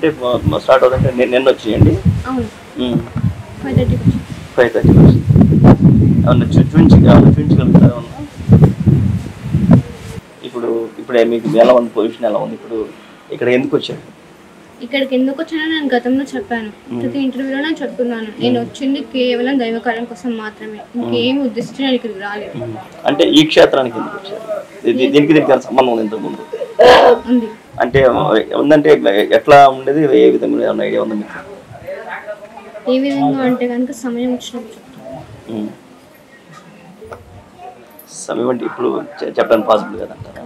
అంటే స్టార్ట్ అవుతుంటే నిన్న వచ్చేయండి. 5:30 అవును చూపించగలుగుతారా? ఇప్పుడే మీకు ఎలా ఉంది, పొజిషన్ ఎలా ఉంది? ఇప్పుడు ఇక్కడ ఎందుకు వచ్చారు? ఇక్కడికి ఎందుకు వచ్చానో నేను గతంలో చెప్పాను, ప్రతి ఇంటర్వ్యూలో నేను చెప్తున్నాను. నేను వచ్చింది కేవలం దైవ కార్యం కోసం మాత్రమే, ఇంకేమి ఉద్దేశించి నేను ఇక్కడికి రాలేదు. అంటే ఈ క్షేత్రానికి ఎందుకు వచ్చారు? దీనికి సంబంధం ఉంది ఇంతకుముందు ఉంది అంటే ఉందంటే ఎట్లా ఉండేది? ఏ విధంగా ఏమైనా ఐడియా ఉందా మీకు? ఏ విధంగా అంటే కనుక సమయం వచ్చినప్పుడు సమయం అంటే ఇప్పుడు చెప్పడానికి పాసిబుల్ కదంటారా?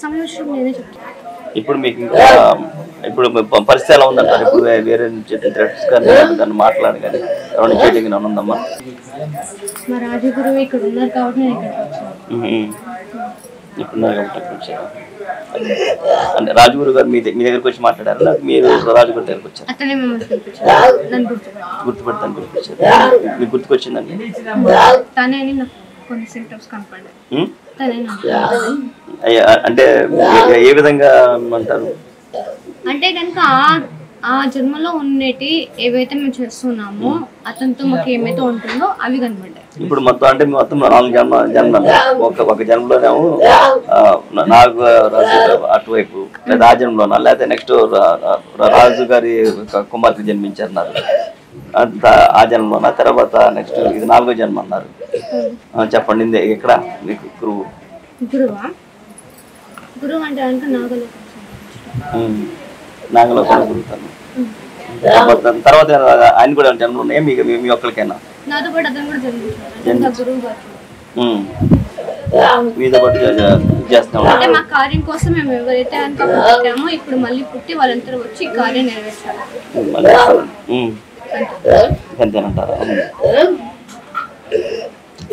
సమయం వచ్చినప్పుడు నేనే చెప్తాను. ఇప్పుడు మీకు ఇంకా ఇప్పుడు పరిస్థితి ఎలా ఉందంటారు? ఇప్పుడు వేరే థ్రెట్స్ కానీ దాన్ని మాట్లాడి కానీ ఏమైనా చేయడానికి ఏమైనా ఉందమ్మా? మా రాజగురువు ఇక్కడ ఉన్నారు కాబట్టి నేను ఇక్కడికి వచ్చాను. ఇప్పుడున్నారు కాబట్టి అక్కడ వచ్చారు. అంటే రాజగురు గారు మీ దగ్గరికి వచ్చి మాట్లాడారు, మీరు రాజగురు దగ్గరికి వచ్చారు? అతనే మిమ్మల్ని పిలిపించారు, నన్ను గుర్తుపెడతాను పిలిపించారు. మీకు గుర్తుకొచ్చిందండి? తనే అని నాకు కొన్ని సింప్టమ్స్ కనపడ్డాయి. అంటే ఏ విధంగా అంటారు? అంటే కనుక ఆ జన్మలో ఉన్నటి ఏవైతే మేము చేస్తున్నామో అతనితో మాకు ఏమైతే ఉంటుందో అవి కనపడ్డాయి. ఇప్పుడు మొత్తం 4 జన్మలు ఒక జన్మలోనేమో నాగు రాజు అటువైపు, లేదా ఆ జన్మలోనా, లేకపోతే నెక్స్ట్ రాజు గారి కుమార్తె జన్మించారన్నారు అంత ఆ జన్మలోనా, తర్వాత నెక్స్ట్ ఇది 4వ జన్మ అన్నారు. చెప్పండి, ఎక్కడ మీకు గురువు? గురువు అంటే నాగలోకం గురువుతాను. తర్వాత ఆయన కూడా జన్మలు ఉన్నాయా మీ ఒక్కరికైనా? నాతో పాటు అతను కూడా జన్మించారు. మీతో పాటు చేస్తాం. అంటే మా కార్యం కోసం మేము ఎవరైతే అనుకుంటామో ఇప్పుడు మళ్ళీ పుట్టి వాళ్ళంతా వచ్చి కార్యం నెరవేర్చాలి అంతేనంటారా?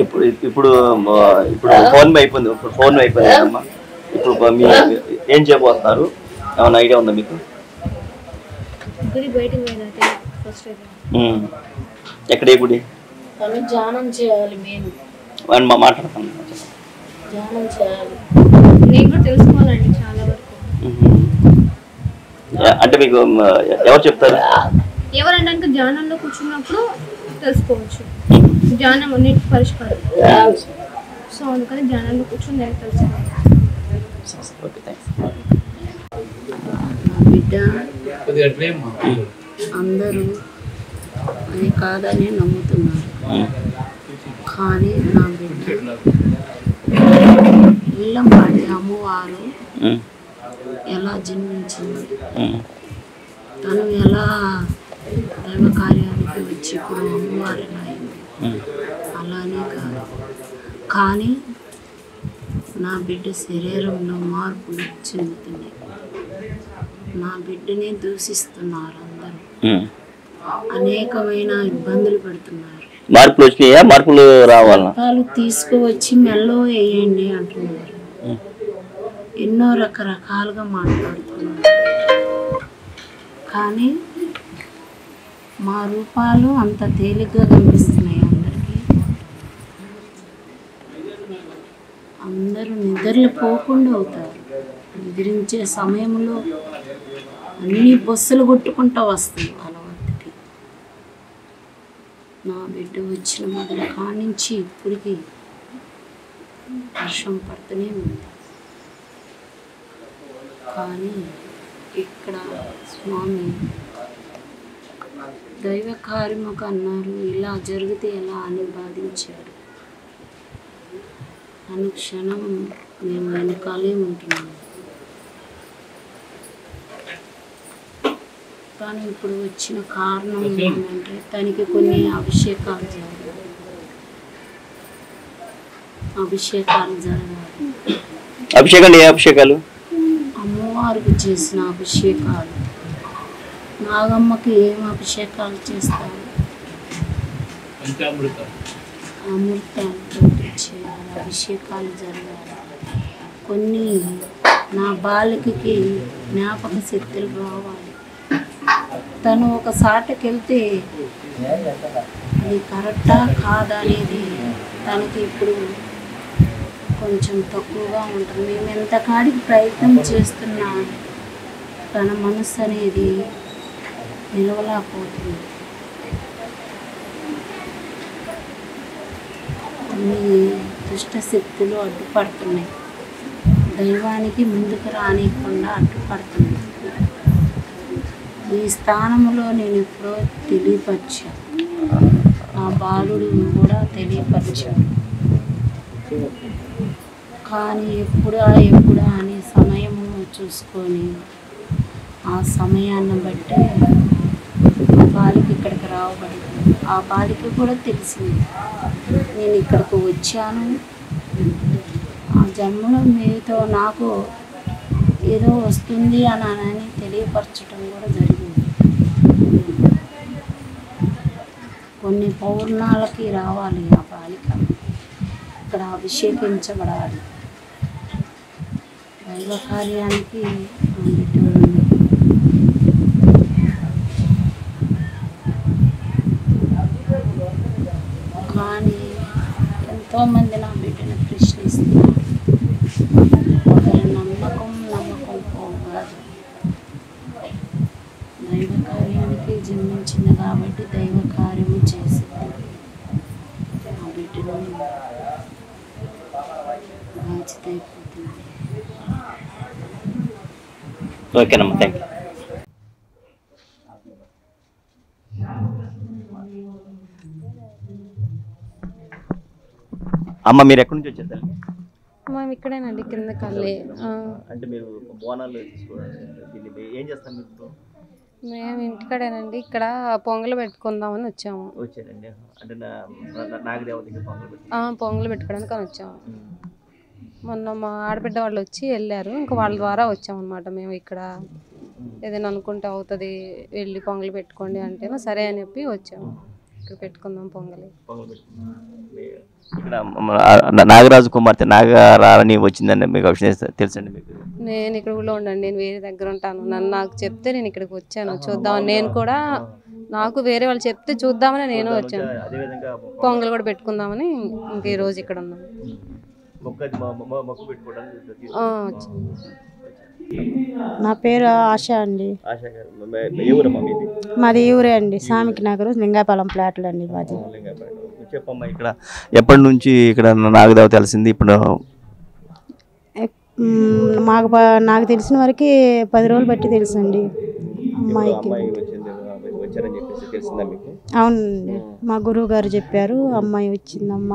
ఇప్పుడు ఇప్పుడు ఇప్పుడు ఫోన్ అయిపోయింది. కదమ్మా, ఇప్పుడు మీరు ఏం చేయబోతున్నారు? ఏమైనా ఐడియా ఉందా మీకు? ఎక్కడ ఏ గుడి? ధ్యానం చేయాలి, మేము మాట్లాడతాను. ధ్యానం చేయాలి. నేను కూడా తెలుసుకోవాలండి చాలా వరకు. అంటే మీకు ఎవరు చెప్తారు? ఎవరంటే ధ్యానంలో కూర్చున్నప్పుడు తెలుసుకోవచ్చు. ధ్యానం అన్నిటి పరిష్కారం. సో అందుకని ధ్యానంలో కూర్చొని నేను తెలుసుకోవాలి. బిడ్డ అందరూ అది కాదని నమ్ముతున్నారు, కానీ నా బిడ్డ ఇళ్ళంపాటి అమ్మవారు ఎలా జన్మించింది, తను ఎలా దైవ కార్యానికి వచ్చి ఇప్పుడు అమ్మవారు ఎలా అయింది అలానే కాదు. కానీ నా బిడ్డ శరీరంలో మార్పులు చెందుతున్నాయి. నా బిడ్డనే దూషిస్తున్నారు అందరూ, అనేకమైన ఇబ్బందులు పెడుతున్నారు. మార్పులు వచ్చినాయా? మార్పులు రావాలా? వాళ్ళు తీసుకువచ్చి మెల్లో వేయండి అంటున్నారు. ఎన్నో రకరకాలుగా మాట్లాడుతున్నారు. కానీ మా రూపాలు అంత తేలిగ్గా కనిపిస్తున్నాయి అందరికీ. అందరూ నిద్రలు పోకుండా అవుతారు. నిద్రించే సమయంలో అన్ని బొస్సులు కొట్టుకుంటూ వస్తాయి అలవాటుకి. నా బిడ్డ వచ్చిన మొదల కానించి ఇప్పటికి వర్షం పడుతూనే ఉంది. కానీ ఇక్కడ స్వామి దైవ కార్యముకు అన్నారు, ఇలా జరిగితే ఎలా అని బాధించాడు. అనుక్షణం మేము వెనకాలే ఉంటున్నాము. కానీ ఇప్పుడు వచ్చిన కారణం ఏంటంటే తనకి కొన్ని అభిషేకాలు జరగాలి. అభిషేకాలు ఏ అభిషేకాలు? అమ్మవారికి చేసిన అభిషేకాలు. నాగమ్మకి ఏం అభిషేకాలు చేస్తారు? అమృతాలతో చేయాలి, అభిషేకాలు జరగాలి. కొన్ని నా బాలికకి జ్ఞాపక శక్తులు రావాలి. తను ఒక సాటకి వెళ్తే అది కరెక్టా కాదా అనేది తనకి ఇప్పుడు కొంచెం తక్కువగా ఉంటుంది. మేము ఎంత కాడికి ప్రయత్నం చేస్తున్నా తన మనస్సు అనేది నిలవలేకపోతుంది. కొన్ని దుష్ట శక్తులు అడ్డుపడుతున్నాయి, దైవానికి ముందుకు రానియకుండా అడ్డుపడుతున్నాయి. ఈ స్థానంలో నేను ఎప్పుడో తెలియపరిచాను, నా బాలుడు కూడా తెలియపరిచాను. కానీ ఎప్పుడా అనే సమయము చూసుకొని ఆ సమయాన్ని బట్టి ఆ బాలిక ఇక్కడికి రావబడింది. ఆ బాలిక కూడా తెలిసింది నేను ఇక్కడికి వచ్చాను, ఆ జన్మలో మీతో నాకు ఏదో వస్తుంది అని తెలియపరచడం కూడా జరిగింది. కొన్ని పౌర్ణాలకి రావాలి ఆ బాలిక, ఇక్కడ అభిషేకించబడాలి. దైవ కార్యానికి కానీ ఎంతోమంది నా బిడ్డను ప్రశ్నిస్తున్నారు. ఒకరి నమ్మకం పోగాదు. దైవ కార్యానికి జన్మించింది కాబట్టి దైవ కార్యము చేసింది. నా బిడ్డను బాధ్యత అయిపోతుంది. ఓకేనమ్మా, థ్యాంక్ యూ. అమ్మ మీరు ఎక్కడి నుంచి వచ్చారు తల్లి? మేము ఇక్కడేనండి, కింద కళ్ళే. అంటే మీరు బోనాలు తీసుకోవాలి, ఏం చేస్తాం మీరు? మేము ఇంటికాడేనండి, ఇక్కడ పొంగలు పెట్టుకుందామని వచ్చాము. వచ్చారండి, అంటే నాగదేవతకి పొంగలు పెట్టుకోవడానికి అని వచ్చాము. మొన్న మా ఆడబిడ్డ వాళ్ళు వచ్చి వెళ్ళారు, ఇంకా వాళ్ళ ద్వారా వచ్చామన్నమాట. మేము ఇక్కడ ఏదైనా అనుకుంటే అవుతుంది, వెళ్ళి పొంగలు పెట్టుకోండి అంటే సరే అని చెప్పి వచ్చాము. ఇక్కడ పెట్టుకుందాం పొంగలి. ఇక్కడ నాగరాజు కుమార్తె నాగరాణి వచ్చిందండి, మీకు విషయం తెలుసండి? మీకు నేను ఇక్కడ ఊళ్ళో ఉండండి, నేను వేరే దగ్గర ఉంటాను. నాకు చెప్తే నేను ఇక్కడికి వచ్చాను చూద్దామని. నేను కూడా నాకు వేరే వాళ్ళు చెప్తే చూద్దామని నేను వచ్చాను. పొంగల్ కూడా పెట్టుకుందామని ఇంక ఈ రోజు ఇక్కడ ఉన్నాను. నా పేరు ఆశ అండి. మాది ఊరే అండి, సామికి నగరు, లింగాపాలెం ప్లాట్లు అండి మాది. చెప్పమ్మా, ఇక్కడ ఎప్పటి నుంచి ఇక్కడ నాగదేవత తెలిసింది? ఇప్పుడు నాకు తెలిసిన వరకు 10 రోజులు బట్టి తెలుసండి అమ్మాయికి. అవునండి, మా గురువు గారు చెప్పారు అమ్మాయి వచ్చిందమ్మా.